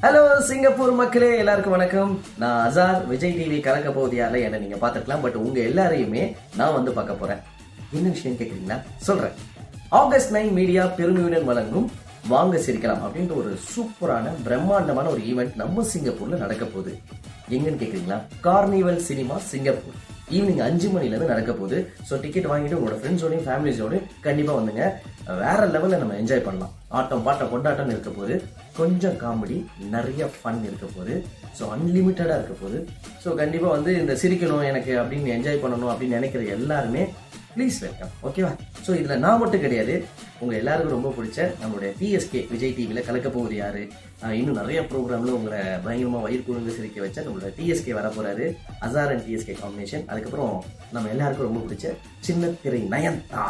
Hello Singapore மக்களே, எல்லாருக்கும் வணக்கம். நான் அசார். விஜய் டிவி கலக்க போகுது யாரில் என்ன நீங்க பார்த்துக்கலாம். பட் உங்க எல்லாரையுமே நான் வந்து பார்க்க போறேன். என்ன விஷயம் கேட்குறீங்களா? சொல்றேன். ஆகஸ்ட் 9 மீடியா பெருமையுடன் வழங்கும் வாங்க சிரிக்கலாம் அப்படின்ற ஒரு சூப்பரான பிரம்மாண்டமான ஒரு ஈவெண்ட் நம்ம சிங்கப்பூர்ல நடக்க போகுது. எங்கன்னு கேட்குறீங்களா? Carnival cinema Singapore. ஈவினிங் 5 மணிலேருந்து நடக்க போகுது. ஸோ டிக்கெட் வாங்கிட்டு உங்களோட ஃப்ரெண்ட்ஸோடையும் ஃபேமிலிஸோடையும் கண்டிப்பாக வந்துங்க. வேற லெவலில் நம்ம என்ஜாய் பண்ணலாம். ஆட்டம் பாட்டம் கொண்டாட்டம் இருக்க போது, கொஞ்சம் காமெடி, நிறைய ஃபன் இருக்க போது, ஸோ அன்லிமிட்டடாக இருக்க போது. ஸோ கண்டிப்பாக வந்து இந்த சிரிக்கணும் எனக்கு அப்படின்னு என்ஜாய் பண்ணணும் அப்படின்னு நினைக்கிற எல்லாருமே ப்ளீஸ் வெல்கம். ஓகேவா? ஸோ இதில் நான் மட்டும் கிடையாது, உங்கள் எல்லாருக்கும் ரொம்ப பிடிச்ச நம்மளுடைய டிஎஸ்கே விஜய் டிவியில் கலக்க போகுது யாரு, இன்னும் நிறைய ப்ரோக்ராமில் உங்களை பயங்கரமாக வயிறு குழுந்து சிரிக்க வச்ச நம்மளோட டிஎஸ்கே வர போகிறாரு. Azhar and TSK combination. அதுக்கப்புறம் நம்ம எல்லாருக்கும் ரொம்ப பிடிச்ச சின்ன திரை நயன்தா,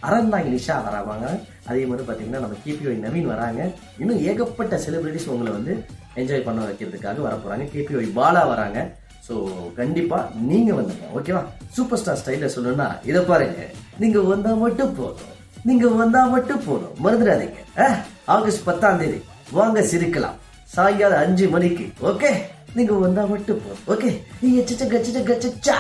அரண்நாய் நிஷா வராங்க. அதே மாதிரி பார்த்தீங்கன்னா நம்ம கேபிஒய் நவீன் வராங்க. இன்னும் ஏகப்பட்ட செலிபிரிட்டிஸ் உங்களை வந்து என்ஜாய் பண்ண வைக்கிறதுக்காக வர போகிறாங்க. கேபிஒய் பாலா வராங்க. ஸோ கண்டிப்பாக நீங்கள் வந்துங்க. ஓகேவா? சூப்பர் ஸ்டார் ஸ்டைலில் சொல்லணும்னா இதை பாருங்க, நீங்கள் வந்தால் மட்டும் போதும், நீங்கள் வந்தால் மட்டும் போதும், மறந்துடாதீங்க. ஆகஸ்ட் 10ஆம் தேதி வாங்க சிரிக்கலாம், சாயங்காலம் 5 மணிக்கு. ஓகே, நீங்கள் வந்தால் மட்டும் போதும். ஓகே, நீ கச்சா